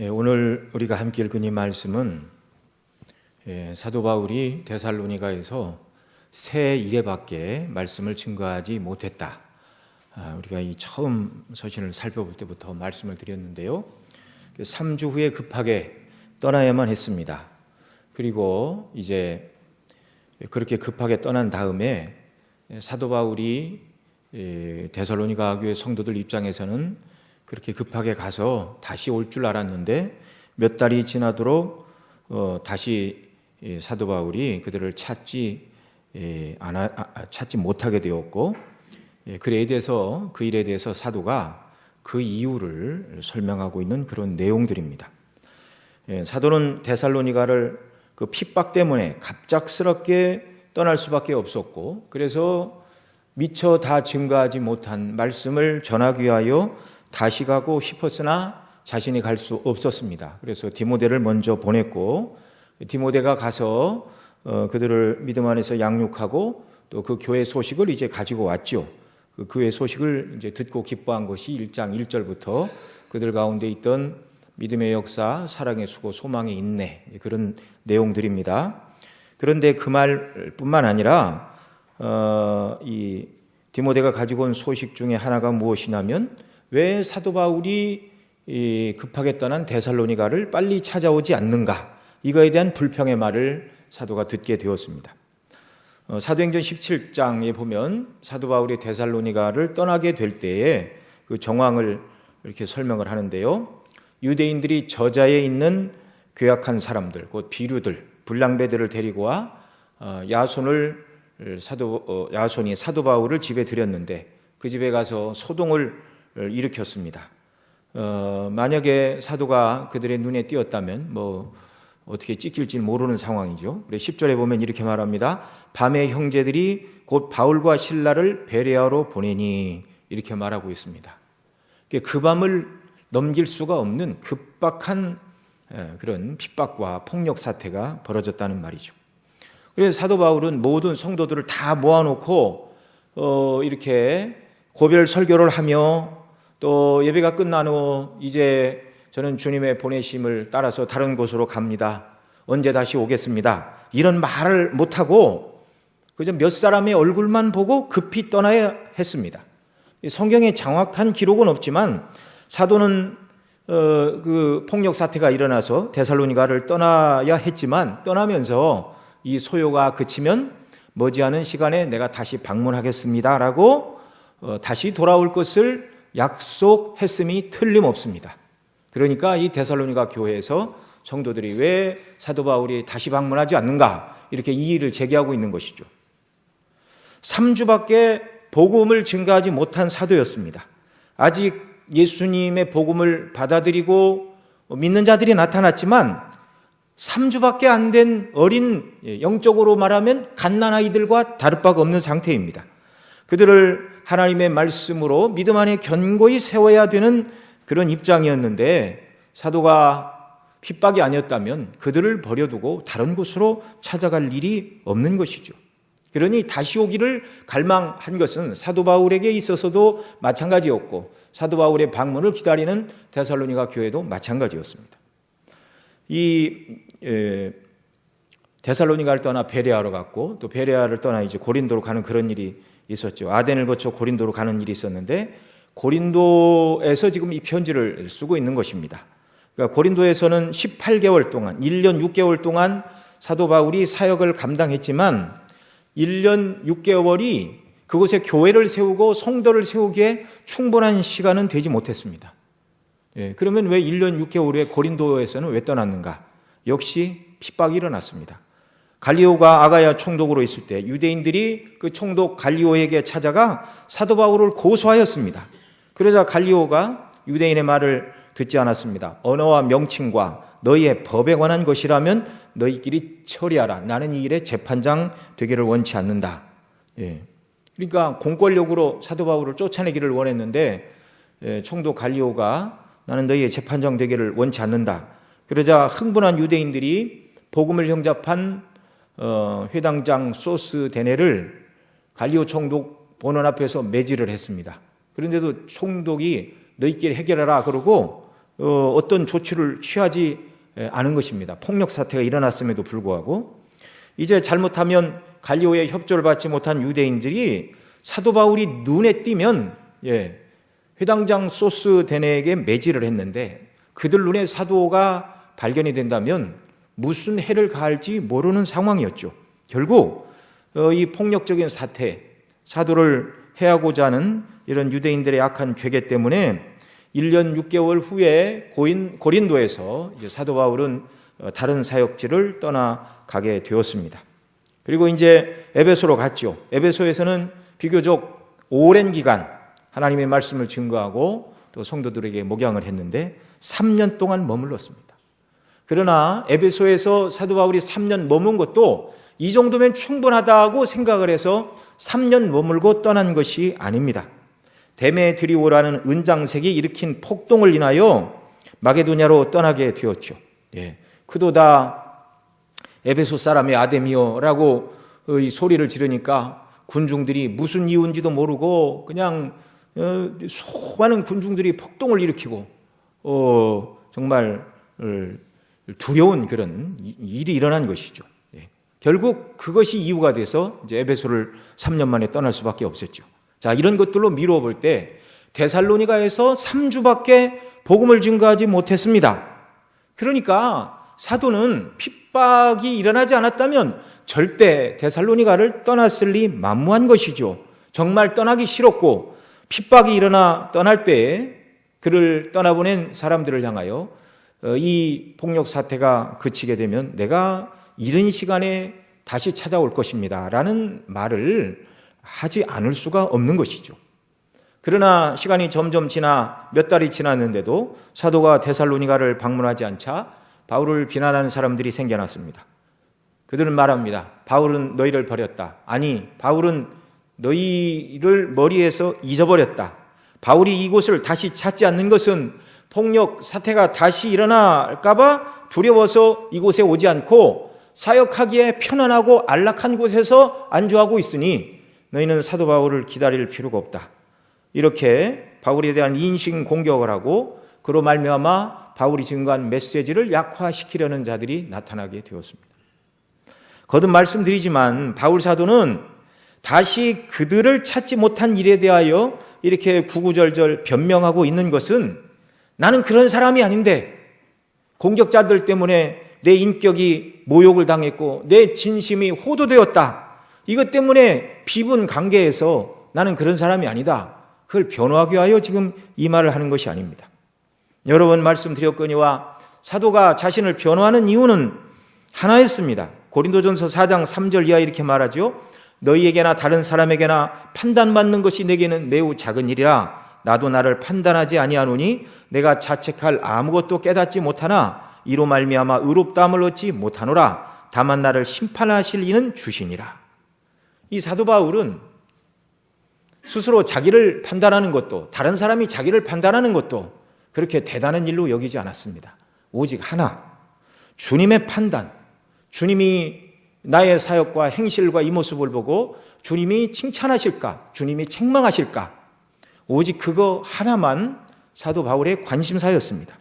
오늘 우리가 함께 읽은 이 말씀은 사도 바울이 데살로니가에서 새 이레밖에 말씀을 증거하지 못했다. 우리가 이 처음 서신을 살펴볼 때부터 말씀을 드렸는데요. 3주 후에 급하게 떠나야만 했습니다. 그리고 이제 그렇게 급하게 떠난 다음에 사도 바울이 데살로니가 교회 성도들 입장에서는 그렇게 급하게 가서 다시 올 줄 알았는데 몇 달이 지나도록 다시 사도 바울이 그들을 찾지 못하게 되었고, 그 일에 대해서 사도가 그 이유를 설명하고 있는 그런 내용들입니다. 사도는 데살로니가를 그 핍박 때문에 갑작스럽게 떠날 수밖에 없었고, 그래서 미처 다 증거하지 못한 말씀을 전하기 위하여 다시 가고 싶었으나 자신이 갈 수 없었습니다. 그래서 디모데를 먼저 보냈고, 디모데가 가서 그들을 믿음 안에서 양육하고 또 그 교회 소식을 이제 가지고 왔죠. 그 교회 소식을 이제 듣고 기뻐한 것이 1장 1절부터 그들 가운데 있던 믿음의 역사, 사랑의 수고, 소망의 인내, 그런 내용들입니다. 그런데 그 말뿐만 아니라 이 디모데가 가지고 온 소식 중에 하나가 무엇이냐면, 왜 사도 바울이 급하게 떠난 데살로니가를 빨리 찾아오지 않는가, 이거에 대한 불평의 말을 사도가 듣게 되었습니다. 사도행전 17장에 보면 사도 바울이 데살로니가를 떠나게 될 때에 그 정황을 이렇게 설명을 하는데요. 유대인들이 저자에 있는 괴악한 사람들, 곧 비류들, 불량배들을 데리고 와 야손이 사도 바울을 집에 들였는데 그 집에 가서 소동을 일으켰습니다. 만약에 사도가 그들의 눈에 띄었다면 어떻게 찍힐지 모르는 상황이죠. 10절에 보면 이렇게 말합니다. 밤에 형제들이 곧 바울과 실라를 베레아로 보내니, 이렇게 말하고 있습니다. 그 밤을 넘길 수가 없는 급박한 그런 핍박과 폭력 사태가 벌어졌다는 말이죠. 그래서 사도 바울은 모든 성도들을 다 모아놓고 이렇게 고별 설교를 하며, 또 예배가 끝난 후 이제 저는 주님의 보내심을 따라서 다른 곳으로 갑니다, 언제 다시 오겠습니다, 이런 말을 못하고 그저 몇 사람의 얼굴만 보고 급히 떠나야 했습니다. 성경에 정확한 기록은 없지만 사도는 그 폭력 사태가 일어나서 데살로니가를 떠나야 했지만, 떠나면서 이 소요가 그치면 머지않은 시간에 내가 다시 방문하겠습니다라고 다시 돌아올 것을 약속했음이 틀림없습니다. 그러니까 이 데살로니가 교회에서 성도들이 왜 사도 바울이 다시 방문하지 않는가, 이렇게 이의를 제기하고 있는 것이죠. 3주밖에 복음을 증거하지 못한 사도였습니다. 아직 예수님의 복음을 받아들이고 믿는 자들이 나타났지만 3주밖에 안 된 어린, 영적으로 말하면 갓난아이들과 다를 바가 없는 상태입니다. 그들을 하나님의 말씀으로 믿음 안에 견고히 세워야 되는 그런 입장이었는데, 사도가 핍박이 아니었다면 그들을 버려두고 다른 곳으로 찾아갈 일이 없는 것이죠. 그러니 다시 오기를 갈망한 것은 사도 바울에게 있어서도 마찬가지였고, 사도 바울의 방문을 기다리는 데살로니가 교회도 마찬가지였습니다. 데살로니가를 떠나 베레아로 갔고, 또 베레아를 떠나 이제 고린도로 가는 그런 일이 있었죠. 아덴을 거쳐 고린도로 가는 일이 있었는데, 고린도에서 지금 이 편지를 쓰고 있는 것입니다. 그러니까 고린도에서는 18개월 동안, 1년 6개월 동안 사도 바울이 사역을 감당했지만 1년 6개월이 그곳에 교회를 세우고 성도를 세우기에 충분한 시간은 되지 못했습니다. 그러면 왜 1년 6개월 후에 고린도에서는 왜 떠났는가? 역시 핍박이 일어났습니다. 갈리오가 아가야 총독으로 있을 때 유대인들이 그 총독 갈리오에게 찾아가 사도 바울을 고소하였습니다. 그러자 갈리오가 유대인의 말을 듣지 않았습니다. 언어와 명칭과 너희의 법에 관한 것이라면 너희끼리 처리하라. 나는 이 일의 재판장 되기를 원치 않는다. 그러니까 공권력으로 사도 바울을 쫓아내기를 원했는데 총독 갈리오가 나는 너희의 재판장 되기를 원치 않는다. 그러자 흥분한 유대인들이 복음을 영접한 회당장 소스데네를 갈리오 총독 본원 앞에서 매질을 했습니다. 그런데도 총독이 너희끼리 해결하라 그러고 어떤 조치를 취하지 않은 것입니다. 폭력 사태가 일어났음에도 불구하고 이제 잘못하면 갈리오의 협조를 받지 못한 유대인들이 사도 바울이 눈에 띄면 회당장 소스데네에게 매질을 했는데 그들 눈에 사도가 발견이 된다면 무슨 해를 가할지 모르는 상황이었죠. 결국 이 폭력적인 사태, 사도를 해하고자 하는 이런 유대인들의 악한 괴계 때문에 1년 6개월 후에 고린도에서 이제 사도 바울은 다른 사역지를 떠나가게 되었습니다. 그리고 이제 에베소로 갔죠. 에베소에서는 비교적 오랜 기간 하나님의 말씀을 증거하고 또 성도들에게 목양을 했는데 3년 동안 머물렀습니다. 그러나 에베소에서 사도 바울이 3년 머문 것도 이 정도면 충분하다고 생각을 해서 3년 머물고 떠난 것이 아닙니다. 데메드리오라는 은장색이 일으킨 폭동을 인하여 마게도냐로 떠나게 되었죠. 그도다 에베소 사람의 아데미오라고 이 소리를 지르니까 군중들이 무슨 이유인지도 모르고 그냥 수많은 군중들이 폭동을 일으키고 정말 두려운 그런 일이 일어난 것이죠. 결국 그것이 이유가 돼서 이제 에베소를 3년 만에 떠날 수밖에 없었죠. 자, 이런 것들로 미루어 볼 때 데살로니가에서 3주밖에 복음을 증거하지 못했습니다. 그러니까 사도는 핍박이 일어나지 않았다면 절대 데살로니가를 떠났을 리 만무한 것이죠. 정말 떠나기 싫었고 핍박이 일어나 떠날 때에 그를 떠나보낸 사람들을 향하여 이 폭력 사태가 그치게 되면 내가 이른 시간에 다시 찾아올 것입니다 라는 말을 하지 않을 수가 없는 것이죠. 그러나 시간이 점점 지나 몇 달이 지났는데도 사도가 데살로니가를 방문하지 않자 바울을 비난하는 사람들이 생겨났습니다. 그들은 말합니다. 바울은 너희를 버렸다. 아니, 바울은 너희를 머리에서 잊어버렸다. 바울이 이곳을 다시 찾지 않는 것은 폭력 사태가 다시 일어날까 봐 두려워서 이곳에 오지 않고 사역하기에 편안하고 안락한 곳에서 안주하고 있으니 너희는 사도 바울을 기다릴 필요가 없다. 이렇게 바울에 대한 인신 공격을 하고 그로 말미암아 바울이 증거한 메시지를 약화시키려는 자들이 나타나게 되었습니다. 거듭 말씀드리지만 바울 사도는 다시 그들을 찾지 못한 일에 대하여 이렇게 구구절절 변명하고 있는 것은 나는 그런 사람이 아닌데 공격자들 때문에 내 인격이 모욕을 당했고 내 진심이 호도되었다. 이것 때문에 비분 관계에서 나는 그런 사람이 아니다. 그걸 변호하기 위하여 지금 이 말을 하는 것이 아닙니다. 여러 번 말씀드렸거니와 사도가 자신을 변호하는 이유는 하나였습니다. 고린도전서 4장 3절 이하 이렇게 말하죠. 너희에게나 다른 사람에게나 판단받는 것이 내게는 매우 작은 일이라 나도 나를 판단하지 아니하노니 내가 자책할 아무것도 깨닫지 못하나 이로 말미암아 의롭다함을 얻지 못하노라. 다만 나를 심판하실 이는 주시니라. 이 사도 바울은 스스로 자기를 판단하는 것도 다른 사람이 자기를 판단하는 것도 그렇게 대단한 일로 여기지 않았습니다. 오직 하나, 주님의 판단, 주님이 나의 사역과 행실과 이 모습을 보고 주님이 칭찬하실까, 주님이 책망하실까, 오직 그거 하나만 사도 바울의 관심사였습니다.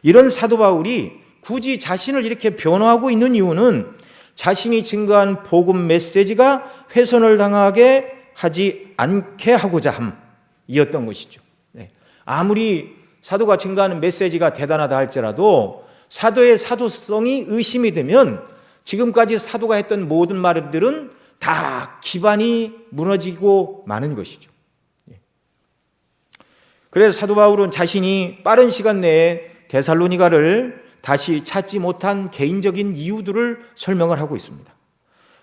이런 사도 바울이 굳이 자신을 이렇게 변호하고 있는 이유는 자신이 증거한 복음 메시지가 훼손을 당하게 하지 않게 하고자 함이었던 것이죠. 아무리 사도가 증거하는 메시지가 대단하다 할지라도 사도의 사도성이 의심이 되면 지금까지 사도가 했던 모든 말들은 다 기반이 무너지고 마는 것이죠. 그래서 사도 바울은 자신이 빠른 시간 내에 데살로니가를 다시 찾지 못한 개인적인 이유들을 설명을 하고 있습니다.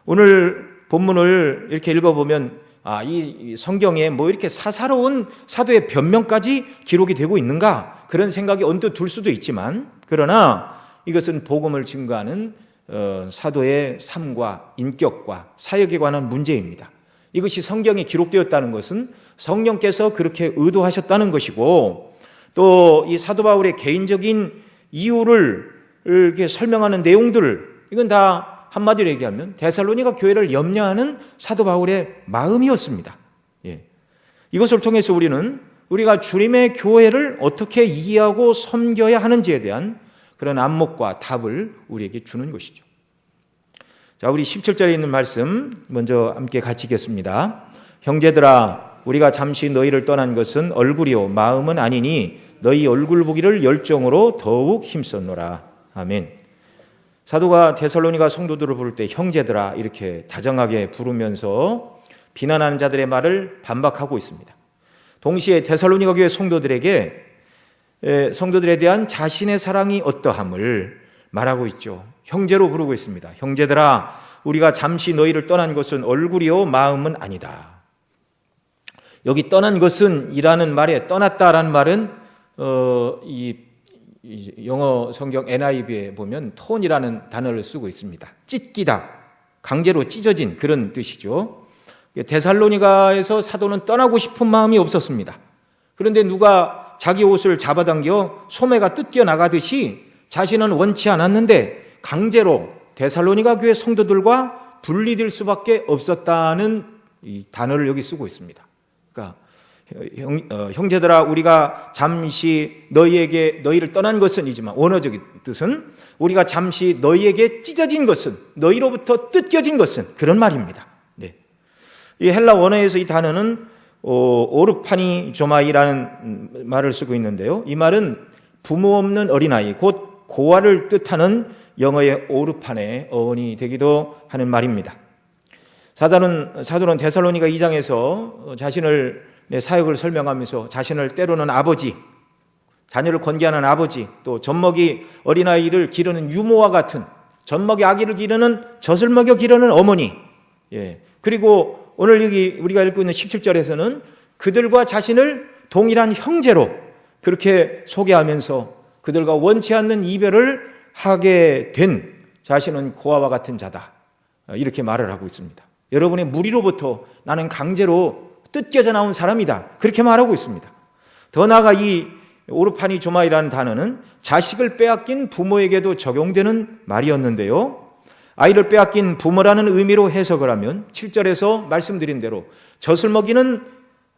오늘 본문을 이렇게 읽어보면 이 성경에 뭐 이렇게 사사로운 사도의 변명까지 기록이 되고 있는가 그런 생각이 언뜻 들 수도 있지만 그러나 이것은 복음을 증거하는 사도의 삶과 인격과 사역에 관한 문제입니다. 이것이 성경에 기록되었다는 것은 성령께서 그렇게 의도하셨다는 것이고 또 이 사도 바울의 개인적인 이유를 이렇게 설명하는 내용들을 이건 다 한마디로 얘기하면 데살로니가 교회를 염려하는 사도 바울의 마음이었습니다. 이것을 통해서 우리는 우리가 주님의 교회를 어떻게 이해하고 섬겨야 하는지에 대한 그런 안목과 답을 우리에게 주는 것이죠. 자, 우리 17절에 있는 말씀 먼저 함께 같이 읽겠습니다. 형제들아, 우리가 잠시 너희를 떠난 것은 얼굴이요 마음은 아니니 너희 얼굴 보기를 열정으로 더욱 힘썼노라. 아멘. 사도가 데살로니가 성도들을 부를 때 형제들아 이렇게 다정하게 부르면서 비난하는 자들의 말을 반박하고 있습니다. 동시에 데살로니가 교회 성도들에 대한 자신의 사랑이 어떠함을 말하고 있죠. 형제로 부르고 있습니다. 형제들아, 우리가 잠시 너희를 떠난 것은 얼굴이요 마음은 아니다. 여기 떠난 것은 이라는 말에 떠났다라는 말은 이 영어 성경 NIV에 보면 톤이라는 단어를 쓰고 있습니다. 찢기다, 강제로 찢어진 그런 뜻이죠. 데살로니가에서 사도는 떠나고 싶은 마음이 없었습니다. 그런데 누가 자기 옷을 잡아당겨 소매가 뜯겨 나가듯이 자신은 원치 않았는데 강제로 데살로니가 교회 성도들과 분리될 수밖에 없었다는 이 단어를 여기 쓰고 있습니다. 그러니까 형제들아, 우리가 잠시 너희를 떠난 것은이지만 원어적인 뜻은 우리가 잠시 너희에게 찢어진 것은, 너희로부터 뜯겨진 것은 그런 말입니다. 네. 이 헬라 원어에서 이 단어는 오르파니조마이라는 말을 쓰고 있는데요. 이 말은 부모 없는 어린아이, 곧 고아를 뜻하는 영어의 오르판의 어원이 되기도 하는 말입니다. 사도는 데살로니가 2장에서 자신을 사역을 설명하면서 자신을 때로는 아버지, 자녀를 권계하는 아버지, 또 젖먹이 어린아이를 기르는 유모와 같은, 젖먹이 아기를 기르는, 젖을 먹여 기르는 어머니, 그리고 오늘 여기 우리가 읽고 있는 17절에서는 그들과 자신을 동일한 형제로 그렇게 소개하면서 그들과 원치 않는 이별을 하게 된 자신은 고아와 같은 자다, 이렇게 말을 하고 있습니다. 여러분의 무리로부터 나는 강제로 뜯겨져 나온 사람이다, 그렇게 말하고 있습니다. 더 나아가 이 오르파니조마이라는 단어는 자식을 빼앗긴 부모에게도 적용되는 말이었는데요, 아이를 빼앗긴 부모라는 의미로 해석을 하면 7절에서 말씀드린 대로 젖을 먹이는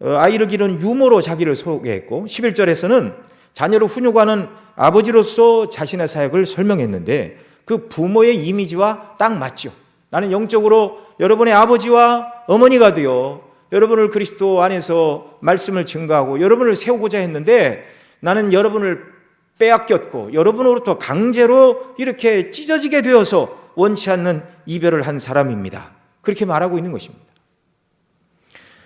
아이를 기르는 유모로 자기를 소개했고, 11절에서는 자녀를 훈육하는 아버지로서 자신의 사역을 설명했는데 그 부모의 이미지와 딱 맞죠. 나는 영적으로 여러분의 아버지와 어머니가 되어 여러분을 그리스도 안에서 말씀을 증거하고 여러분을 세우고자 했는데 나는 여러분을 빼앗겼고 여러분으로부터 강제로 이렇게 찢어지게 되어서 원치 않는 이별을 한 사람입니다. 그렇게 말하고 있는 것입니다.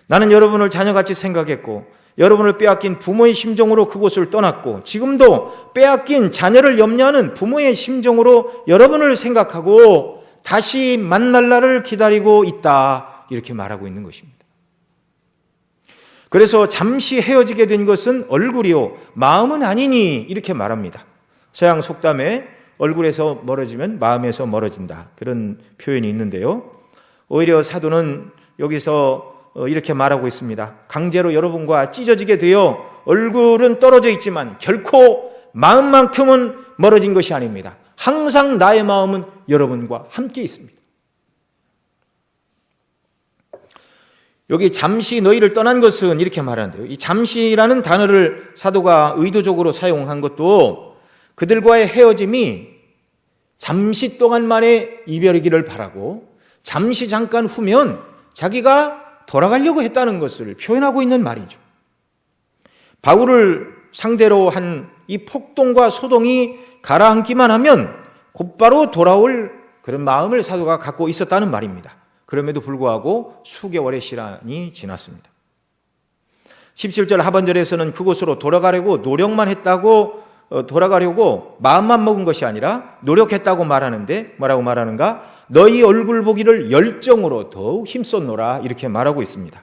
나는 여러분을 자녀같이 생각했고 여러분을 빼앗긴 부모의 심정으로 그곳을 떠났고 지금도 빼앗긴 자녀를 염려하는 부모의 심정으로 여러분을 생각하고 다시 만날 날을 기다리고 있다, 이렇게 말하고 있는 것입니다. 그래서 잠시 헤어지게 된 것은 얼굴이요 마음은 아니니, 이렇게 말합니다. 서양 속담에 얼굴에서 멀어지면 마음에서 멀어진다, 그런 표현이 있는데요, 오히려 사도는 여기서 이렇게 말하고 있습니다. 강제로 여러분과 찢어지게 되어 얼굴은 떨어져 있지만 결코 마음만큼은 멀어진 것이 아닙니다. 항상 나의 마음은 여러분과 함께 있습니다. 여기 잠시 너희를 떠난 것은 이렇게 말하는데요, 이 잠시라는 단어를 사도가 의도적으로 사용한 것도 그들과의 헤어짐이 잠시 동안만의 이별이기를 바라고 잠시 잠깐 후면 자기가 돌아가려고 했다는 것을 표현하고 있는 말이죠. 바울을 상대로 한 이 폭동과 소동이 가라앉기만 하면 곧바로 돌아올 그런 마음을 사도가 갖고 있었다는 말입니다. 그럼에도 불구하고 수개월의 시간이 지났습니다. 17절 하반절에서는 그곳으로 돌아가려고 노력만 했다고, 돌아가려고 마음만 먹은 것이 아니라 노력했다고 말하는데 뭐라고 말하는가? 너희 얼굴 보기를 열정으로 더욱 힘썼노라, 이렇게 말하고 있습니다.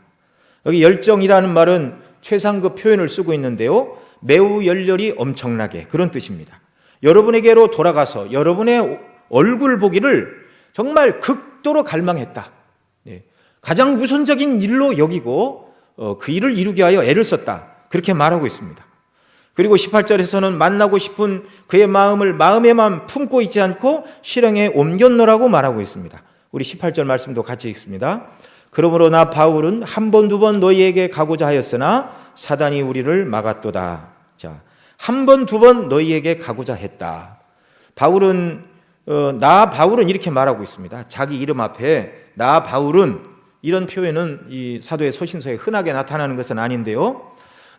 여기 열정이라는 말은 최상급 표현을 쓰고 있는데요, 매우 열렬히 엄청나게, 그런 뜻입니다. 여러분에게로 돌아가서 여러분의 얼굴 보기를 정말 극도로 갈망했다, 가장 우선적인 일로 여기고 그 일을 이루기 위하여 애를 썼다, 그렇게 말하고 있습니다. 그리고 18절에서는 만나고 싶은 그의 마음을 마음에만 품고 있지 않고 실행에 옮겼노라고 말하고 있습니다. 우리 18절 말씀도 같이 읽습니다. 그러므로 나 바울은 한 번 두 번 너희에게 가고자 하였으나 사단이 우리를 막았도다. 자, 한 번 두 번 너희에게 가고자 했다. 바울은 나 바울은 이렇게 말하고 있습니다. 자기 이름 앞에 나 바울은, 이런 표현은 이 사도의 서신서에 흔하게 나타나는 것은 아닌데요.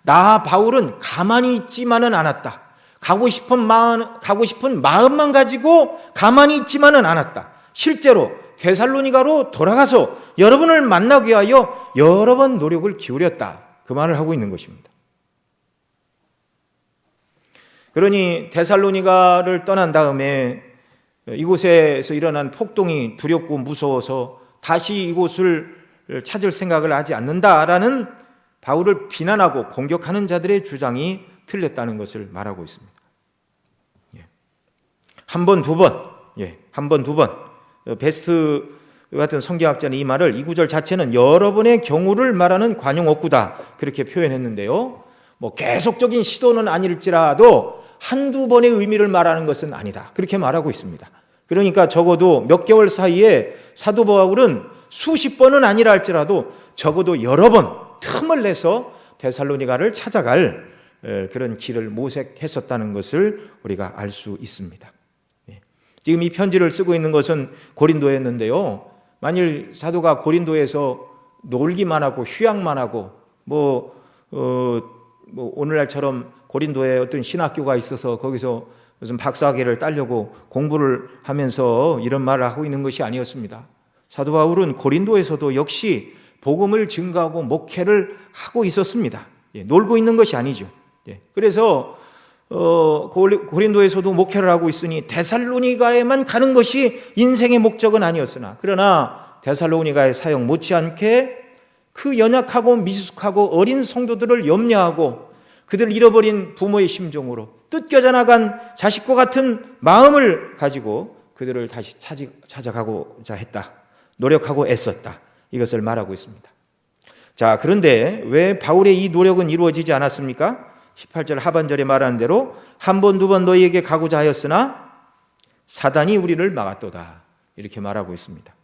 나 바울은 가만히 있지만은 않았다. 가고 싶은 마음만 가지고 가만히 있지만은 않았다. 실제로 데살로니가로 돌아가서 여러분을 만나기 위하여 여러 번 노력을 기울였다. 그 말을 하고 있는 것입니다. 그러니 데살로니가를 떠난 다음에 이곳에서 일어난 폭동이 두렵고 무서워서 다시 이곳을 찾을 생각을 하지 않는다라는 바울을 비난하고 공격하는 자들의 주장이 틀렸다는 것을 말하고 있습니다. 한 번, 두 번, 한 번, 두 번. 베스트 같은 성경학자는 이 말을, 이 구절 자체는 여러 번의 경우를 말하는 관용어구다, 그렇게 표현했는데요. 계속적인 시도는 아닐지라도 한두 번의 의미를 말하는 것은 아니다, 그렇게 말하고 있습니다. 그러니까 적어도 몇 개월 사이에 사도 바울은 수십 번은 아니라 할지라도 적어도 여러 번 틈을 내서 데살로니가를 찾아갈 그런 길을 모색했었다는 것을 우리가 알 수 있습니다. 지금 이 편지를 쓰고 있는 것은 고린도였는데요. 만일 사도가 고린도에서 놀기만 하고 휴양만 하고 오늘날처럼 고린도에 어떤 신학교가 있어서 거기서 무슨 박사학위를 따려고 공부를 하면서 이런 말을 하고 있는 것이 아니었습니다. 사도 바울은 고린도에서도 역시 복음을 증거하고 목회를 하고 있었습니다. 놀고 있는 것이 아니죠. 그래서 고린도에서도 목회를 하고 있으니 데살로니가에만 가는 것이 인생의 목적은 아니었으나, 그러나 데살로니가의 사역 못지않게 그 연약하고 미숙하고 어린 성도들을 염려하고 그들을 잃어버린 부모의 심정으로 뜯겨져 나간 자식과 같은 마음을 가지고 그들을 다시 찾아가고자 했다, 노력하고 애썼다, 이것을 말하고 있습니다. 자, 그런데 왜 바울의 이 노력은 이루어지지 않았습니까? 18절 하반절에 말하는 대로 한 번 두 번 너희에게 가고자 하였으나 사단이 우리를 막았도다, 이렇게 말하고 있습니다.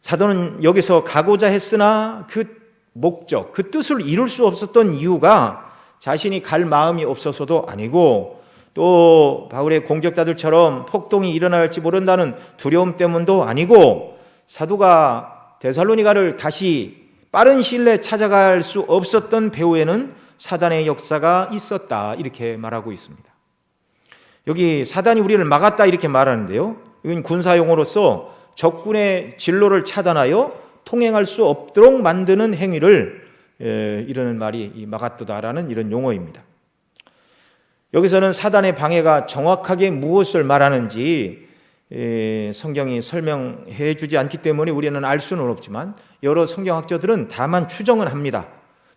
사도는 여기서 가고자 했으나 그 목적, 그 뜻을 이룰 수 없었던 이유가 자신이 갈 마음이 없어서도 아니고, 또 바울의 공격자들처럼 폭동이 일어날지 모른다는 두려움 때문도 아니고, 사도가 데살로니가를 다시 빠른 시일 내에 찾아갈 수 없었던 배후에는 사단의 역사가 있었다, 이렇게 말하고 있습니다. 여기 사단이 우리를 막았다 이렇게 말하는데요, 이건 군사용어로서 적군의 진로를 차단하여 통행할 수 없도록 만드는 행위를 이르는 말이 막았도다라는 이런 용어입니다. 여기서는 사단의 방해가 정확하게 무엇을 말하는지 성경이 설명해 주지 않기 때문에 우리는 알 수는 없지만, 여러 성경학자들은 다만 추정은 합니다.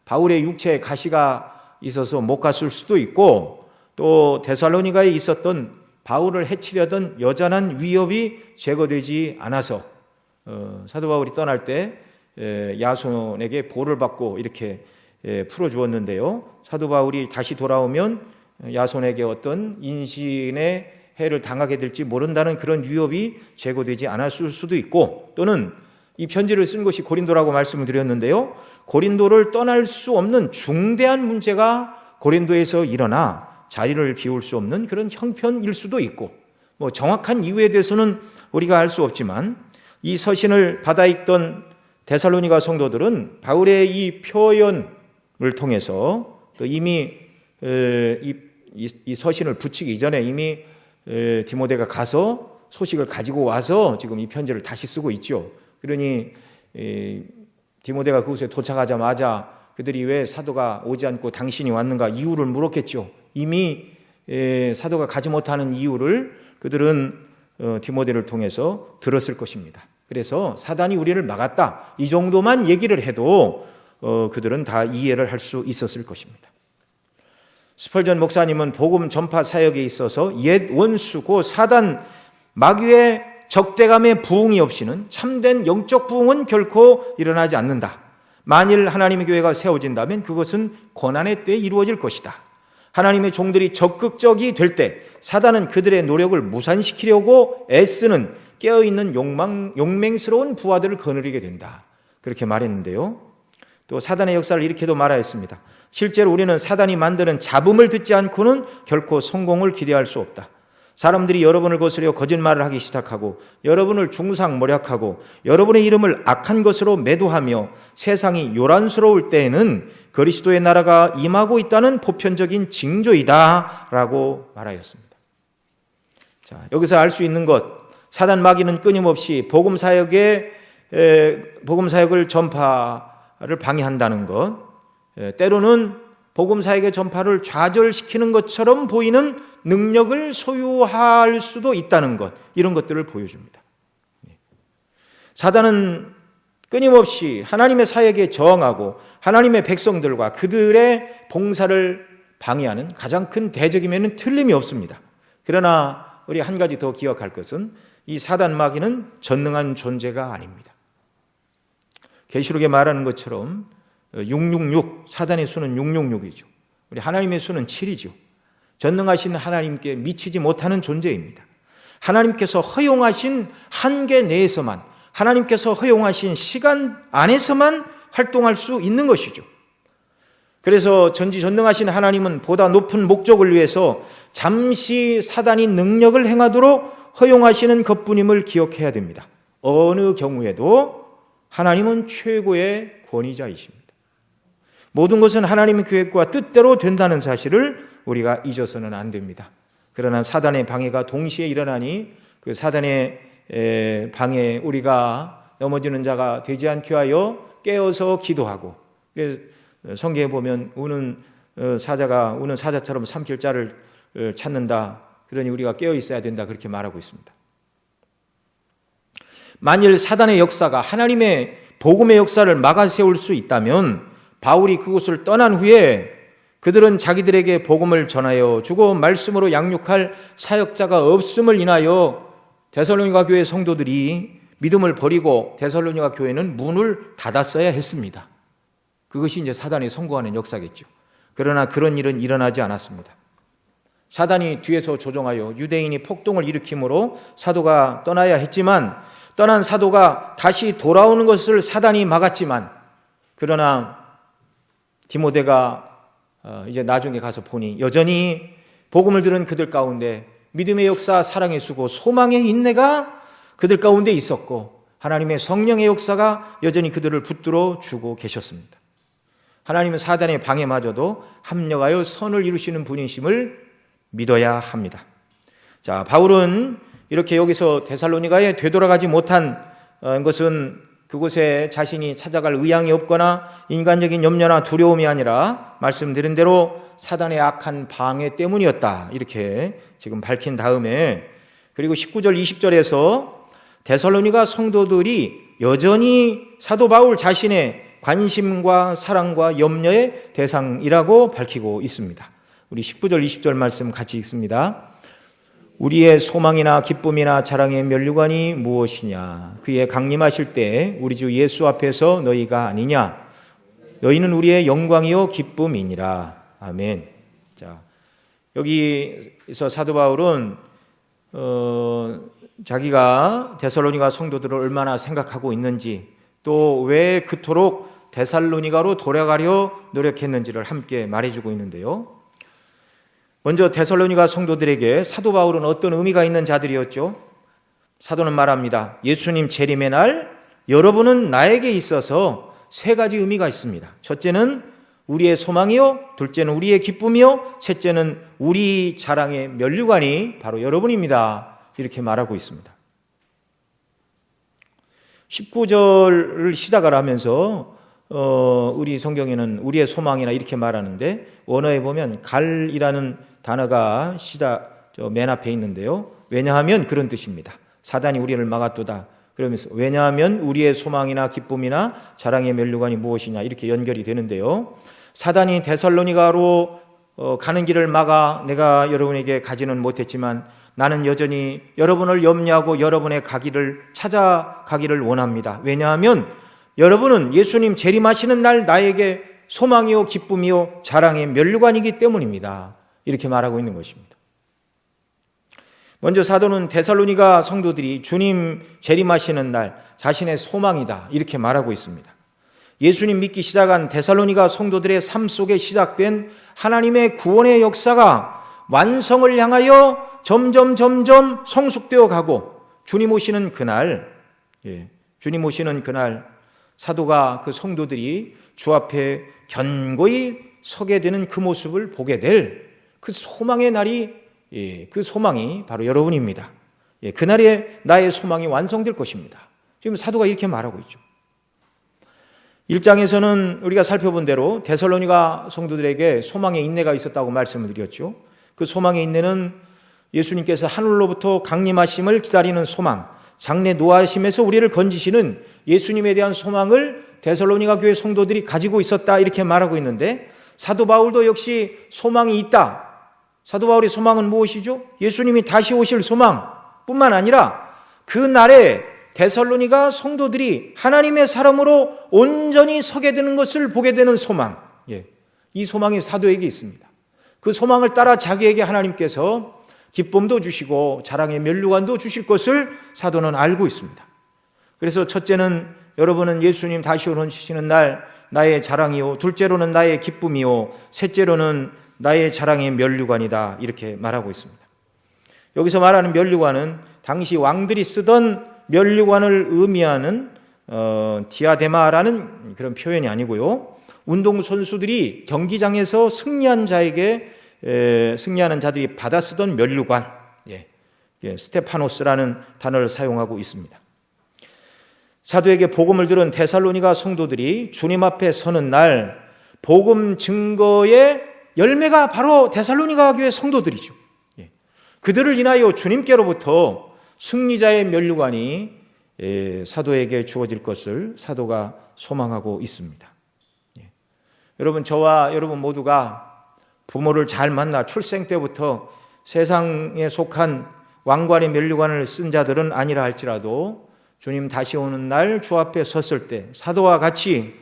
바울의 육체에 가시가 있어서 못 갔을 수도 있고, 또 데살로니가에 있었던 바울을 해치려던 여전한 위협이 제거되지 않아서 사도 바울이 떠날 때 야손에게 보를 받고 이렇게 풀어주었는데요, 사도 바울이 다시 돌아오면 야손에게 어떤 인신의 해를 당하게 될지 모른다는 그런 위협이 제거되지 않았을 수도 있고, 또는 이 편지를 쓴 것이 고린도라고 말씀을 드렸는데요, 고린도를 떠날 수 없는 중대한 문제가 고린도에서 일어나 자리를 비울 수 없는 그런 형편일 수도 있고, 정확한 이유에 대해서는 우리가 알 수 없지만, 이 서신을 받아 읽던 데살로니가 성도들은 바울의 이 표현을 통해서 또 이미 이 서신을 붙이기 이전에 이미 디모데가 가서 소식을 가지고 와서 지금 이 편지를 다시 쓰고 있죠. 그러니 디모데가 그곳에 도착하자마자 그들이 왜 사도가 오지 않고 당신이 왔는가 이유를 물었겠죠. 이미 사도가 가지 못하는 이유를 그들은 디모데를 통해서 들었을 것입니다. 그래서 사단이 우리를 막았다, 이 정도만 얘기를 해도 그들은 다 이해를 할 수 있었을 것입니다. 스펄전 목사님은 복음 전파 사역에 있어서 옛 원수고 사단 마귀의 적대감의 부흥이 없이는 참된 영적 부흥은 결코 일어나지 않는다. 만일 하나님의 교회가 세워진다면 그것은 고난의 때에 이루어질 것이다. 하나님의 종들이 적극적이 될 때 사단은 그들의 노력을 무산시키려고 애쓰는 깨어있는 용맹스러운 부하들을 거느리게 된다. 그렇게 말했는데요. 또 사단의 역사를 이렇게도 말하였습니다. 실제로 우리는 사단이 만드는 잡음을 듣지 않고는 결코 성공을 기대할 수 없다. 사람들이 여러분을 거스려 거짓말을 하기 시작하고 여러분을 중상모략하고 여러분의 이름을 악한 것으로 매도하며 세상이 요란스러울 때에는 그리스도의 나라가 임하고 있다는 보편적인 징조이다 라고 말하였습니다. 자, 여기서 알 수 있는 것, 사단 마귀는 끊임없이 복음 사역을 전파를 방해한다는 것, 때로는 복음 사역의 전파를 좌절시키는 것처럼 보이는 능력을 소유할 수도 있다는 것, 이런 것들을 보여줍니다. 사단은 끊임없이 하나님의 사역에 저항하고 하나님의 백성들과 그들의 봉사를 방해하는 가장 큰 대적임에는 틀림이 없습니다. 그러나 우리 한 가지 더 기억할 것은 이 사단 마귀는 전능한 존재가 아닙니다. 계시록에 말하는 것처럼 666, 사단의 수는 666이죠. 우리 하나님의 수는 7이죠. 전능하신 하나님께 미치지 못하는 존재입니다. 하나님께서 허용하신 한계 내에서만, 하나님께서 허용하신 시간 안에서만 활동할 수 있는 것이죠. 그래서 전지전능하신 하나님은 보다 높은 목적을 위해서 잠시 사단이 능력을 행하도록 허용하시는 것뿐임을 기억해야 됩니다. 어느 경우에도 하나님은 최고의 권위자이십니다. 모든 것은 하나님의 계획과 뜻대로 된다는 사실을 우리가 잊어서는 안 됩니다. 그러나 사단의 방해가 동시에 일어나니 그 사단의 방해에 우리가 넘어지는 자가 되지 않게 하여 깨어서 기도하고, 성경에 보면 우는 사자처럼 삼킬 자를 찾는다. 그러니 우리가 깨어 있어야 된다. 그렇게 말하고 있습니다. 만일 사단의 역사가 하나님의 복음의 역사를 막아세울 수 있다면 바울이 그곳을 떠난 후에 그들은 자기들에게 복음을 전하여 주고 말씀으로 양육할 사역자가 없음을 인하여 데살로니가 교회 성도들이 믿음을 버리고 데살로니가 교회는 문을 닫았어야 했습니다. 그것이 이제 사단이 성공하는 역사겠죠. 그러나 그런 일은 일어나지 않았습니다. 사단이 뒤에서 조종하여 유대인이 폭동을 일으킴으로 사도가 떠나야 했지만, 떠난 사도가 다시 돌아오는 것을 사단이 막았지만, 그러나 디모데가 이제 나중에 가서 보니 여전히 복음을 들은 그들 가운데 믿음의 역사, 사랑의 수고, 소망의 인내가 그들 가운데 있었고 하나님의 성령의 역사가 여전히 그들을 붙들어 주고 계셨습니다. 하나님은 사단의 방해마저도 합력하여 선을 이루시는 분이심을 믿어야 합니다. 자, 바울은 이렇게 여기서 데살로니가에 되돌아가지 못한 것은 그곳에 자신이 찾아갈 의향이 없거나 인간적인 염려나 두려움이 아니라 말씀드린 대로 사단의 악한 방해 때문이었다. 이렇게 지금 밝힌 다음에, 그리고 19절 20절에서 데살로니가 성도들이 여전히 사도 바울 자신의 관심과 사랑과 염려의 대상이라고 밝히고 있습니다. 우리 19절 20절 말씀 같이 읽습니다. 우리의 소망이나 기쁨이나 자랑의 면류관이 무엇이냐? 그의 강림하실 때 우리 주 예수 앞에서 너희가 아니냐? 너희는 우리의 영광이요 기쁨이니라. 아멘. 자, 여기서 사도 바울은 자기가 데살로니가 성도들을 얼마나 생각하고 있는지, 또 왜 그토록 데살로니가로 돌아가려 노력했는지를 함께 말해주고 있는데요. 먼저 데살로니가 성도들에게 사도 바울은 어떤 의미가 있는 자들이었죠? 사도는 말합니다. 예수님 재림의 날 여러분은 나에게 있어서 세 가지 의미가 있습니다. 첫째는 우리의 소망이요, 둘째는 우리의 기쁨이요, 셋째는 우리 자랑의 면류관이 바로 여러분입니다. 이렇게 말하고 있습니다. 19절을 시작을 하면서 우리 성경에는 우리의 소망이나 이렇게 말하는데, 원어에 보면 갈이라는 단어가 맨 앞에 있는데요. 왜냐하면 그런 뜻입니다. 사단이 우리를 막았도다. 그러면서 왜냐하면 우리의 소망이나 기쁨이나 자랑의 면류관이 무엇이냐, 이렇게 연결이 되는데요. 사단이 데살로니가로 가는 길을 막아 내가 여러분에게 가지는 못했지만 나는 여전히 여러분을 염려하고 여러분의 찾아가기를 원합니다. 왜냐하면 여러분은 예수님 재림하시는 날 나에게 소망이요 기쁨이요 자랑의 면류관이기 때문입니다. 이렇게 말하고 있는 것입니다. 먼저 사도는 데살로니가 성도들이 주님 재림하시는 날 자신의 소망이다 이렇게 말하고 있습니다. 예수님 믿기 시작한 데살로니가 성도들의 삶 속에 시작된 하나님의 구원의 역사가 완성을 향하여 점점 성숙되어 가고 주님 오시는 그날 사도가 그 성도들이 주 앞에 견고히 서게 되는 그 모습을 보게 될 그 소망의 날이 그 소망이 바로 여러분입니다. 그날에 나의 소망이 완성될 것입니다. 지금 사도가 이렇게 말하고 있죠. 1장에서는 우리가 살펴본 대로 데살로니가 성도들에게 소망의 인내가 있었다고 말씀을 드렸죠. 그 소망의 인내는 예수님께서 하늘로부터 강림하심을 기다리는 소망, 장래 노하심에서 우리를 건지시는 예수님에 대한 소망을 데살로니가 교회 성도들이 가지고 있었다 이렇게 말하고 있는데, 사도 바울도 역시 소망이 있다. 사도 바울의 소망은 무엇이죠? 예수님이 다시 오실 소망뿐만 아니라 그 날에 데살로니가 성도들이 하나님의 사람으로 온전히 서게 되는 것을 보게 되는 소망. 이 소망이 사도에게 있습니다. 그 소망을 따라 자기에게 하나님께서 기쁨도 주시고 자랑의 면류관도 주실 것을 사도는 알고 있습니다. 그래서 첫째는 여러분은 예수님 다시 오시는 날 나의 자랑이요, 둘째로는 나의 기쁨이요, 셋째로는 나의 자랑의 면류관이다 이렇게 말하고 있습니다. 여기서 말하는 면류관은 당시 왕들이 쓰던 면류관을 의미하는 디아데마라는 그런 표현이 아니고요, 운동선수들이 경기장에서 승리하는 자들이 받아 쓰던 면류관, 스테파노스라는 단어를 사용하고 있습니다. 사도에게 복음을 들은 데살로니가 성도들이 주님 앞에 서는 날 복음 증거의 열매가 바로 데살로니가 교회 성도들이죠. 그들을 인하여 주님께로부터 승리자의 면류관이 사도에게 주어질 것을 사도가 소망하고 있습니다. 여러분, 저와 여러분 모두가 부모를 잘 만나 출생 때부터 세상에 속한 왕관의 면류관을 쓴 자들은 아니라 할지라도 주님 다시 오는 날 주 앞에 섰을 때 사도와 같이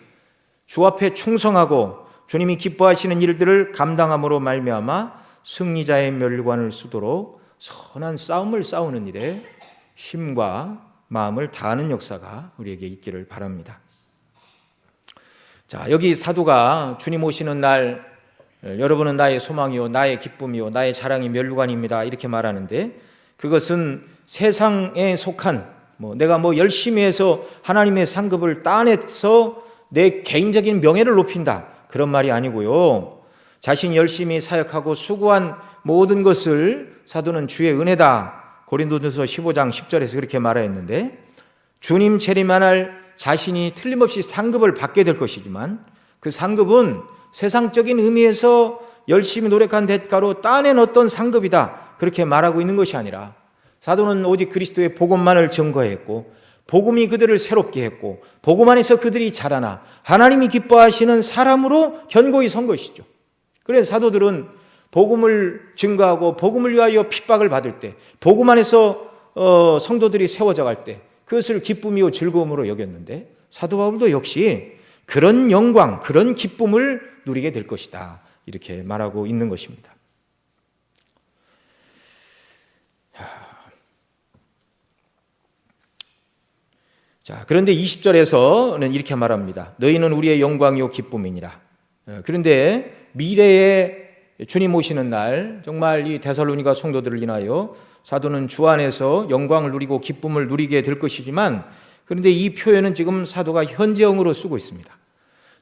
주 앞에 충성하고 주님이 기뻐하시는 일들을 감당함으로 말미암아 승리자의 면류관을 쓰도록 선한 싸움을 싸우는 일에 힘과 마음을 다하는 역사가 우리에게 있기를 바랍니다. 자, 여기 사도가 주님 오시는 날 여러분은 나의 소망이요, 나의 기쁨이요, 나의 자랑이 면류관입니다 이렇게 말하는데, 그것은 세상에 속한 내가 열심히 해서 하나님의 상급을 따내서 내 개인적인 명예를 높인다 그런 말이 아니고요, 자신이 열심히 사역하고 수고한 모든 것을 사도는 주의 은혜다, 고린도전서 15장 10절에서 그렇게 말하였는데, 주님 재림할 자신이 틀림없이 상급을 받게 될 것이지만 그 상급은 세상적인 의미에서 열심히 노력한 대가로 따낸 어떤 상급이다 그렇게 말하고 있는 것이 아니라, 사도는 오직 그리스도의 복음만을 증거했고 복음이 그들을 새롭게 했고 복음 안에서 그들이 자라나 하나님이 기뻐하시는 사람으로 견고히 선 것이죠. 그래서 사도들은 복음을 증거하고 복음을 위하여 핍박을 받을 때, 복음 안에서 성도들이 세워져 갈 때 그것을 기쁨이요 즐거움으로 여겼는데, 사도 바울도 역시 그런 영광, 그런 기쁨을 누리게 될 것이다 이렇게 말하고 있는 것입니다. 자, 그런데 20절에서는 이렇게 말합니다. 너희는 우리의 영광이요 기쁨이니라. 그런데 미래에 주님 오시는 날 정말 이 데살로니가 성도들을 인하여 사도는 주 안에서 영광을 누리고 기쁨을 누리게 될 것이지만, 그런데 이 표현은 지금 사도가 현재형으로 쓰고 있습니다.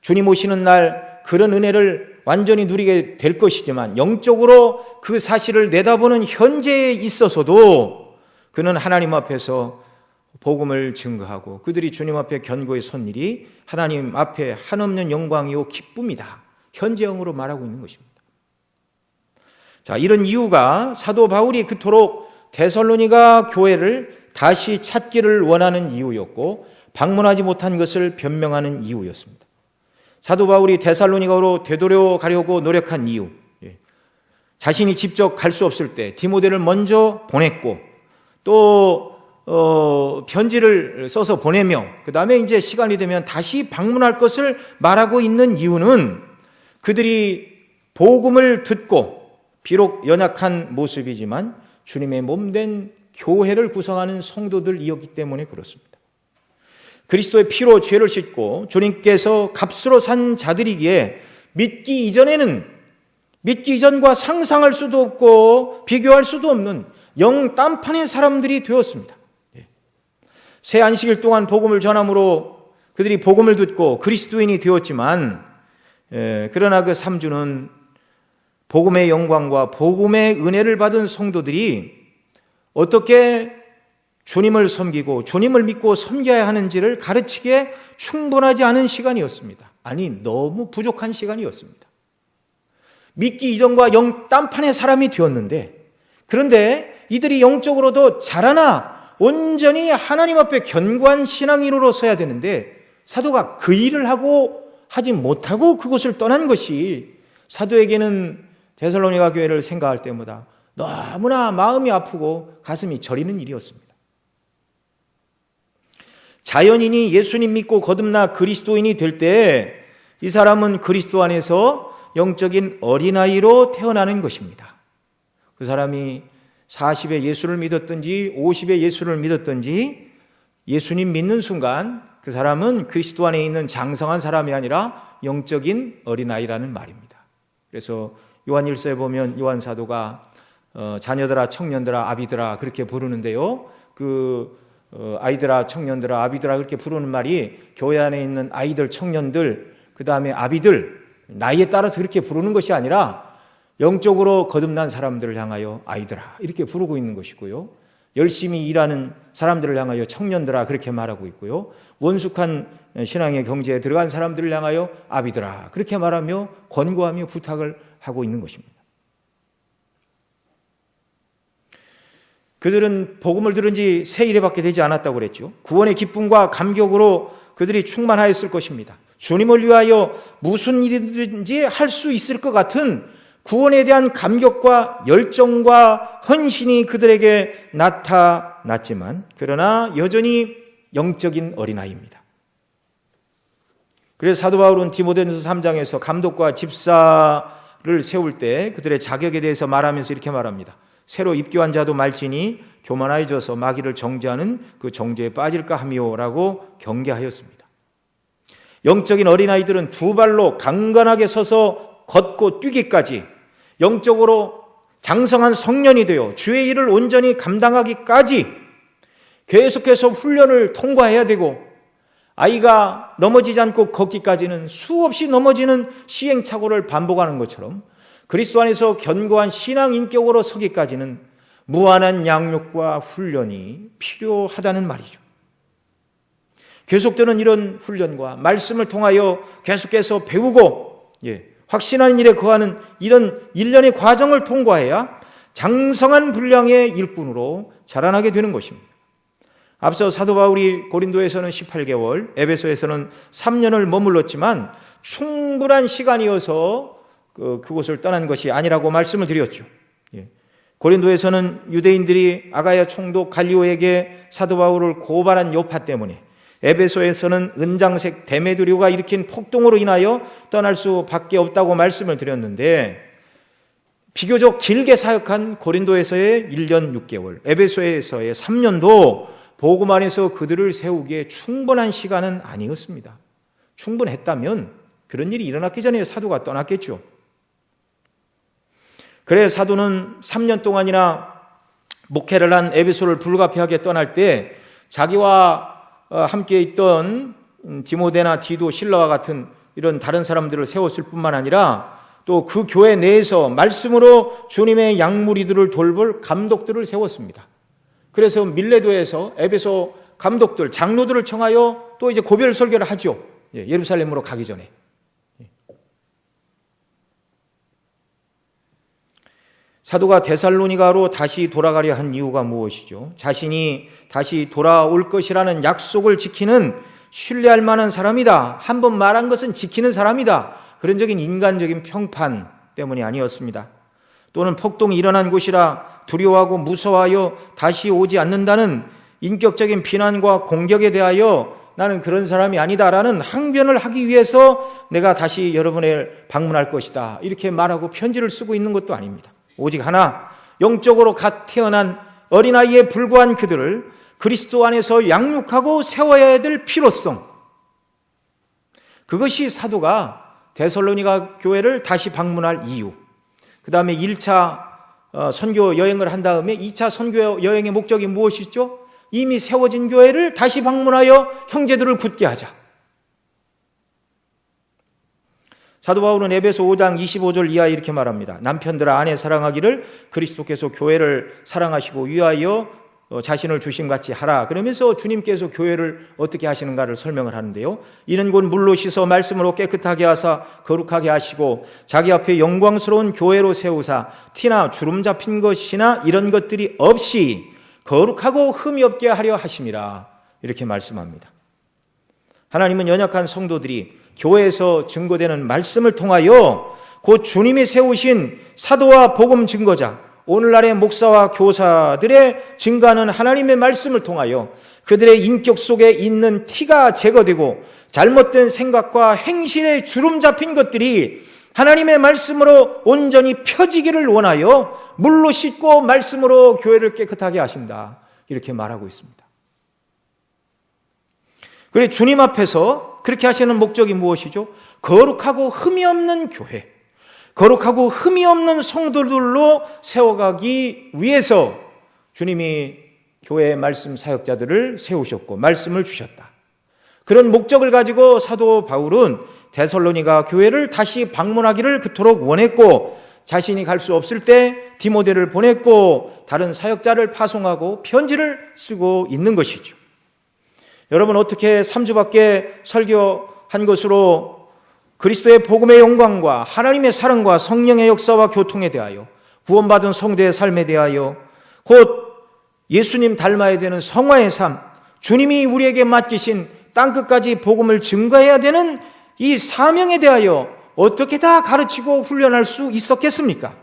주님 오시는 날 그런 은혜를 완전히 누리게 될 것이지만 영적으로 그 사실을 내다보는 현재에 있어서도 그는 하나님 앞에서 복음을 증거하고 그들이 주님 앞에 견고히 선 일이 하나님 앞에 한없는 영광이요 기쁨이다, 현재형으로 말하고 있는 것입니다. 자, 이런 이유가 사도 바울이 그토록 데살로니가 교회를 다시 찾기를 원하는 이유였고 방문하지 못한 것을 변명하는 이유였습니다. 사도 바울이 데살로니가로 되돌아가려고 노력한 이유, 자신이 직접 갈 수 없을 때 디모데를 먼저 보냈고 또 편지를 써서 보내며 그 다음에 이제 시간이 되면 다시 방문할 것을 말하고 있는 이유는 그들이 복음을 듣고 비록 연약한 모습이지만 주님의 몸된 교회를 구성하는 성도들이었기 때문에 그렇습니다. 그리스도의 피로 죄를 씻고 주님께서 값으로 산 자들이기에 믿기 이전과 상상할 수도 없고 비교할 수도 없는 영 딴판의 사람들이 되었습니다. 새 안식일 동안 복음을 전함으로 그들이 복음을 듣고 그리스도인이 되었지만, 그러나 그 3주는 복음의 영광과 복음의 은혜를 받은 성도들이 어떻게 주님을 섬기고 주님을 믿고 섬겨야 하는지를 가르치기에 충분하지 않은 시간이었습니다. 아니, 너무 부족한 시간이었습니다. 믿기 이전과 영 딴판의 사람이 되었는데, 그런데 이들이 영적으로도 자라나 온전히 하나님 앞에 견고한 신앙인으로 서야 되는데, 사도가 그 일을 하지 못하고 그곳을 떠난 것이 사도에게는 데살로니가 교회를 생각할 때마다 너무나 마음이 아프고 가슴이 저리는 일이었습니다. 자연인이 예수님 믿고 거듭나 그리스도인이 될 때 이 사람은 그리스도 안에서 영적인 어린아이로 태어나는 것입니다. 그 사람이 40에 예수를 믿었든지 50에 예수를 믿었든지 예수님 믿는 순간 그 사람은 그리스도 안에 있는 장성한 사람이 아니라 영적인 어린아이라는 말입니다. 그래서 요한 1서에 보면 요한 사도가 자녀들아, 청년들아, 아비들아 그렇게 부르는데요. 아이들아, 청년들아, 아비들아 그렇게 부르는 말이 교회 안에 있는 아이들, 청년들, 그 다음에 아비들, 나이에 따라서 그렇게 부르는 것이 아니라 영적으로 거듭난 사람들을 향하여 아이들아 이렇게 부르고 있는 것이고요. 열심히 일하는 사람들을 향하여 청년들아 그렇게 말하고 있고요. 원숙한 신앙의 경제에 들어간 사람들을 향하여 아비들아 그렇게 말하며 권고하며 부탁을 하고 있는 것입니다. 그들은 복음을 들은 지 세 일에밖에 되지 않았다고 그랬죠. 구원의 기쁨과 감격으로 그들이 충만하였을 것입니다. 주님을 위하여 무슨 일이든지 할 수 있을 것 같은 구원에 대한 감격과 열정과 헌신이 그들에게 나타났지만, 그러나 여전히 영적인 어린아이입니다. 그래서 사도 바울은 디모데전서 3장에서 감독과 집사를 세울 때 그들의 자격에 대해서 말하면서 이렇게 말합니다. 새로 입교한 자도 말지니 교만하여져서 마귀를 정죄하는 그 정죄에 빠질까 하미오라고 경계하였습니다. 영적인 어린아이들은 두 발로 강건하게 서서 걷고 뛰기까지, 영적으로 장성한 성년이 되어 주의 일을 온전히 감당하기까지 계속해서 훈련을 통과해야 되고, 아이가 넘어지지 않고 걷기까지는 수없이 넘어지는 시행착오를 반복하는 것처럼 그리스도 안에서 견고한 신앙 인격으로 서기까지는 무한한 양육과 훈련이 필요하다는 말이죠. 계속되는 이런 훈련과 말씀을 통하여 계속해서 배우고 확신하는 일에 거하는 이런 일련의 과정을 통과해야 장성한 분량의 일꾼으로 자라나게 되는 것입니다. 앞서 사도 바울이 고린도에서는 18개월, 에베소에서는 3년을 머물렀지만 충분한 시간이어서 그곳을 떠난 것이 아니라고 말씀을 드렸죠. 고린도에서는 유대인들이 아가야 총독 갈리오에게 사도 바울을 고발한 여파 때문에, 에베소에서는 은장색 데메드리오가 일으킨 폭동으로 인하여 떠날 수밖에 없다고 말씀을 드렸는데, 비교적 길게 사역한 고린도에서의 1년 6개월, 에베소에서의 3년도 복음 안에서 그들을 세우기에 충분한 시간은 아니었습니다. 충분했다면 그런 일이 일어났기 전에 사도가 떠났겠죠. 그래 사도는 3년 동안이나 목회를 한 에베소를 불가피하게 떠날 때 자기와 함께 있던 디모데나 디도, 실라와 같은 이런 다른 사람들을 세웠을 뿐만 아니라 또 그 교회 내에서 말씀으로 주님의 양무리들을 돌볼 감독들을 세웠습니다. 그래서 밀레도에서 에베소 감독들, 장로들을 청하여 또 이제 고별 설교를 하죠. 예루살렘으로 가기 전에. 사도가 데살로니가로 다시 돌아가려 한 이유가 무엇이죠? 자신이 다시 돌아올 것이라는 약속을 지키는 신뢰할 만한 사람이다, 한번 말한 것은 지키는 사람이다, 그런 적인 인간적인 평판 때문이 아니었습니다. 또는 폭동이 일어난 곳이라 두려워하고 무서워하여 다시 오지 않는다는 인격적인 비난과 공격에 대하여 나는 그런 사람이 아니다라는 항변을 하기 위해서 내가 다시 여러분을 방문할 것이다 이렇게 말하고 편지를 쓰고 있는 것도 아닙니다. 오직 하나, 영적으로 갓 태어난 어린아이에 불과한 그들을 그리스도 안에서 양육하고 세워야 될 필요성, 그것이 사도가 데살로니가 교회를 다시 방문할 이유, 그 다음에 1차 선교 여행을 한 다음에 2차 선교 여행의 목적이 무엇이죠? 이미 세워진 교회를 다시 방문하여 형제들을 굳게 하자. 사도 바울은 에베소 5장 25절 이하에 이렇게 말합니다. 남편들아 아내 사랑하기를 그리스도께서 교회를 사랑하시고 위하여 자신을 주심같이 하라. 그러면서 주님께서 교회를 어떻게 하시는가를 설명을 하는데요. 이는 곧 물로 씻어 말씀으로 깨끗하게 하사 거룩하게 하시고 자기 앞에 영광스러운 교회로 세우사 티나 주름 잡힌 것이나 이런 것들이 없이 거룩하고 흠이 없게 하려 하심이라. 이렇게 말씀합니다. 하나님은 연약한 성도들이 교회에서 증거되는 말씀을 통하여 곧 주님이 세우신 사도와 복음 증거자, 오늘날의 목사와 교사들의 증거하는 하나님의 말씀을 통하여 그들의 인격 속에 있는 티가 제거되고 잘못된 생각과 행실에 주름 잡힌 것들이 하나님의 말씀으로 온전히 펴지기를 원하여 물로 씻고 말씀으로 교회를 깨끗하게 하신다. 이렇게 말하고 있습니다. 그래 주님 앞에서 그렇게 하시는 목적이 무엇이죠? 거룩하고 흠이 없는 교회, 거룩하고 흠이 없는 성도들로 세워가기 위해서 주님이 교회의 말씀 사역자들을 세우셨고 말씀을 주셨다. 그런 목적을 가지고 사도 바울은 데살로니가 교회를 다시 방문하기를 그토록 원했고 자신이 갈 수 없을 때 디모데를 보냈고 다른 사역자를 파송하고 편지를 쓰고 있는 것이죠. 여러분 어떻게 3주밖에 설교한 것으로 그리스도의 복음의 영광과 하나님의 사랑과 성령의 역사와 교통에 대하여 구원받은 성도의 삶에 대하여 곧 예수님 닮아야 되는 성화의 삶, 주님이 우리에게 맡기신 땅끝까지 복음을 증거해야 되는 이 사명에 대하여 어떻게 다 가르치고 훈련할 수 있었겠습니까?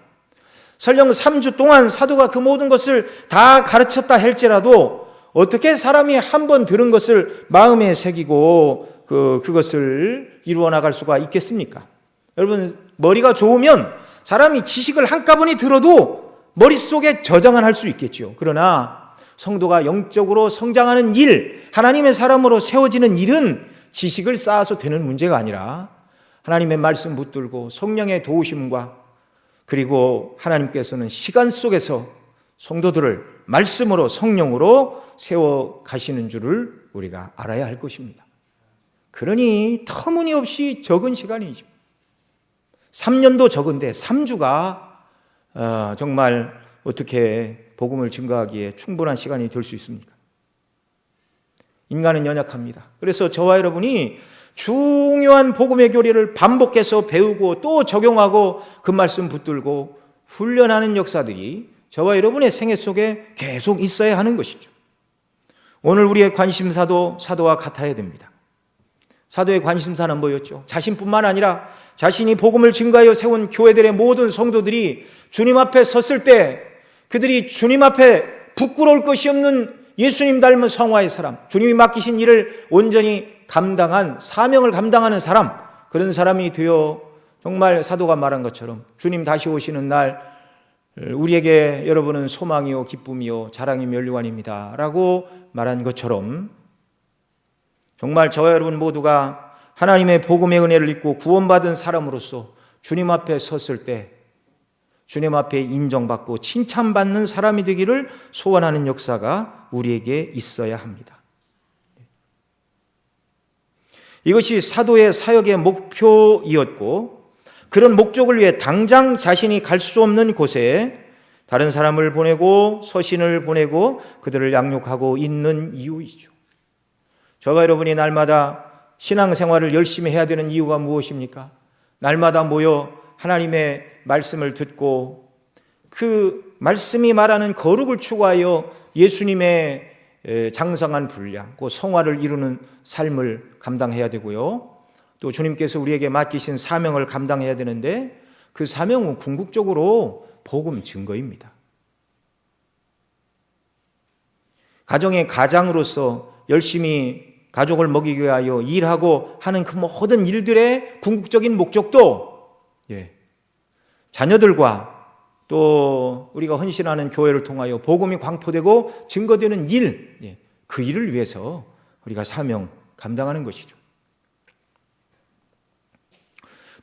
설령 3주 동안 사도가 그 모든 것을 다 가르쳤다 할지라도 어떻게 사람이 한 번 들은 것을 마음에 새기고 그것을 이루어 나갈 수가 있겠습니까? 여러분 머리가 좋으면 사람이 지식을 한꺼번에 들어도 머릿속에 저장은 할 수 있겠죠. 그러나 성도가 영적으로 성장하는 일, 하나님의 사람으로 세워지는 일은 지식을 쌓아서 되는 문제가 아니라 하나님의 말씀 붙들고 성령의 도우심과 그리고 하나님께서는 시간 속에서 성도들을 말씀으로 성령으로 세워 가시는 줄을 우리가 알아야 할 것입니다. 그러니 터무니없이 적은 시간이죠. 3년도 적은데 3주가 정말 어떻게 복음을 증거하기에 충분한 시간이 될 수 있습니까? 인간은 연약합니다. 그래서 저와 여러분이 중요한 복음의 교리를 반복해서 배우고 또 적용하고 그 말씀 붙들고 훈련하는 역사들이 저와 여러분의 생애 속에 계속 있어야 하는 것이죠. 오늘 우리의 관심사도 사도와 같아야 됩니다. 사도의 관심사는 뭐였죠? 자신뿐만 아니라 자신이 복음을 증거하여 세운 교회들의 모든 성도들이 주님 앞에 섰을 때 그들이 주님 앞에 부끄러울 것이 없는 예수님 닮은 성화의 사람, 주님이 맡기신 일을 온전히 감당한, 사명을 감당하는 사람, 그런 사람이 되어 정말 사도가 말한 것처럼 주님 다시 오시는 날 우리에게 여러분은 소망이요 기쁨이요 자랑이 면류관입니다 라고 말한 것처럼 정말 저와 여러분 모두가 하나님의 복음의 은혜를 입고 구원받은 사람으로서 주님 앞에 섰을 때 주님 앞에 인정받고 칭찬받는 사람이 되기를 소원하는 역사가 우리에게 있어야 합니다. 이것이 사도의 사역의 목표이었고 그런 목적을 위해 당장 자신이 갈 수 없는 곳에 다른 사람을 보내고 서신을 보내고 그들을 양육하고 있는 이유이죠. 저와 여러분이 날마다 신앙생활을 열심히 해야 되는 이유가 무엇입니까? 날마다 모여 하나님의 말씀을 듣고 그 말씀이 말하는 거룩을 추구하여 예수님의 장성한 분량, 그 성화를 이루는 삶을 감당해야 되고요. 또 주님께서 우리에게 맡기신 사명을 감당해야 되는데 그 사명은 궁극적으로 복음 증거입니다. 가정의 가장으로서 열심히 가족을 먹이기 위하여 일하고 하는 그 모든 일들의 궁극적인 목적도 자녀들과 또 우리가 헌신하는 교회를 통하여 복음이 광포되고 증거되는 일, 그 일을 위해서 우리가 사명 감당하는 것이죠.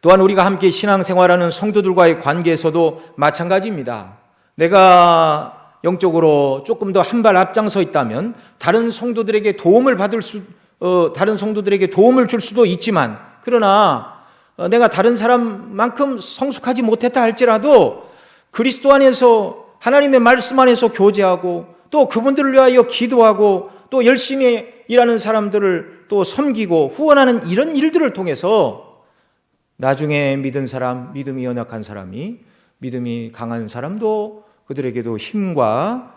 또한 우리가 함께 신앙생활하는 성도들과의 관계에서도 마찬가지입니다. 내가 영적으로 조금 더 한 발 앞장서 있다면 다른 성도들에게 도움을 줄 수도 있지만, 그러나 내가 다른 사람만큼 성숙하지 못했다 할지라도 그리스도 안에서 하나님의 말씀 안에서 교제하고 또 그분들을 위하여 기도하고 또 열심히 일하는 사람들을 또 섬기고 후원하는 이런 일들을 통해서 나중에 믿은 사람, 믿음이 연약한 사람이, 믿음이 강한 사람도 그들에게도 힘과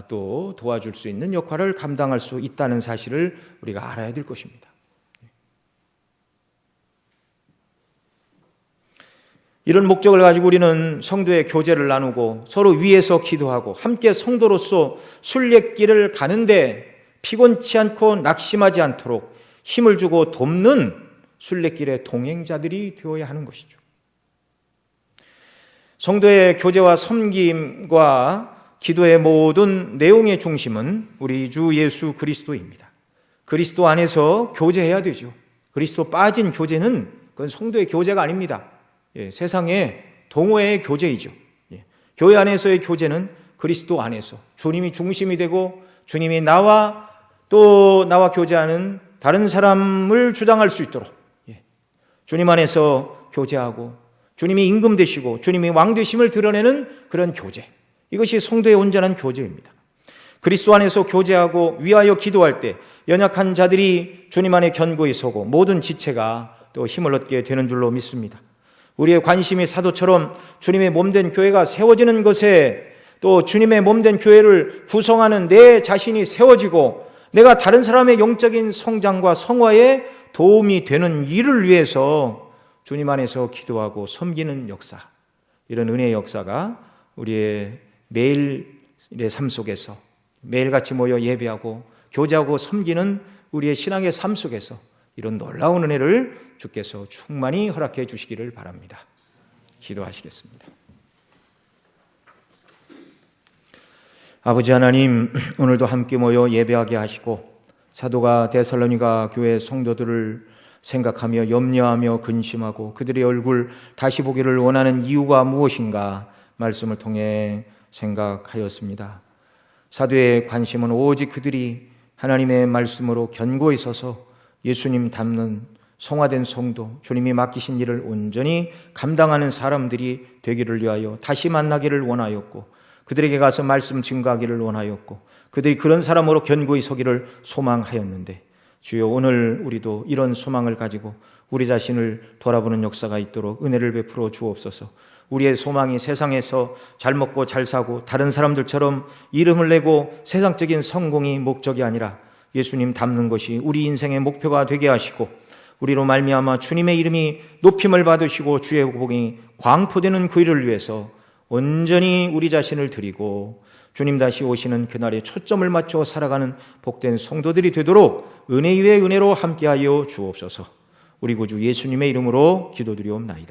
또 도와줄 수 있는 역할을 감당할 수 있다는 사실을 우리가 알아야 될 것입니다. 이런 목적을 가지고 우리는 성도의 교제를 나누고 서로 위에서 기도하고 함께 성도로서 순례길을 가는데 피곤치 않고 낙심하지 않도록 힘을 주고 돕는 순례길의 동행자들이 되어야 하는 것이죠. 성도의 교제와 섬김과 기도의 모든 내용의 중심은 우리 주 예수 그리스도입니다. 그리스도 안에서 교제해야 되죠. 그리스도 빠진 교제는 그건 성도의 교제가 아닙니다. 세상의 동호회의 교제이죠. 교회 안에서의 교제는 그리스도 안에서 주님이 중심이 되고 주님이 나와 교제하는 다른 사람을 주장할 수 있도록 주님 안에서 교제하고 주님이 임금 되시고 주님이 왕 되심을 드러내는 그런 교제, 이것이 성도의 온전한 교제입니다. 그리스도 안에서 교제하고 위하여 기도할 때 연약한 자들이 주님 안에 견고히 서고 모든 지체가 또 힘을 얻게 되는 줄로 믿습니다. 우리의 관심이 사도처럼 주님의 몸된 교회가 세워지는 것에, 또 주님의 몸된 교회를 구성하는 내 자신이 세워지고 내가 다른 사람의 영적인 성장과 성화에 도움이 되는 일을 위해서 주님 안에서 기도하고 섬기는 역사, 이런 은혜의 역사가 우리의 매일의 삶 속에서 매일같이 모여 예배하고 교제하고 섬기는 우리의 신앙의 삶 속에서 이런 놀라운 은혜를 주께서 충만히 허락해 주시기를 바랍니다. 기도하시겠습니다. 아버지 하나님, 오늘도 함께 모여 예배하게 하시고 사도가 데살로니가 교회 성도들을 생각하며 염려하며 근심하고 그들의 얼굴 다시 보기를 원하는 이유가 무엇인가 말씀을 통해 생각하였습니다. 사도의 관심은 오직 그들이 하나님의 말씀으로 견고히 서서 예수님 닮는 성화된 성도, 주님이 맡기신 일을 온전히 감당하는 사람들이 되기를 위하여 다시 만나기를 원하였고, 그들에게 가서 말씀 증거하기를 원하였고, 그들이 그런 사람으로 견고히 서기를 소망하였는데, 주여 오늘 우리도 이런 소망을 가지고 우리 자신을 돌아보는 역사가 있도록 은혜를 베풀어 주옵소서. 우리의 소망이 세상에서 잘 먹고 잘 사고 다른 사람들처럼 이름을 내고 세상적인 성공이 목적이 아니라 예수님 닮는 것이 우리 인생의 목표가 되게 하시고, 우리로 말미암아 주님의 이름이 높임을 받으시고 주의 복이 광포되는 그 일을 위해서 온전히 우리 자신을 드리고 주님 다시 오시는 그날에 초점을 맞춰 살아가는 복된 성도들이 되도록 은혜 위에 은혜로 함께하여 주옵소서. 우리 구주 예수님의 이름으로 기도드리옵나이다.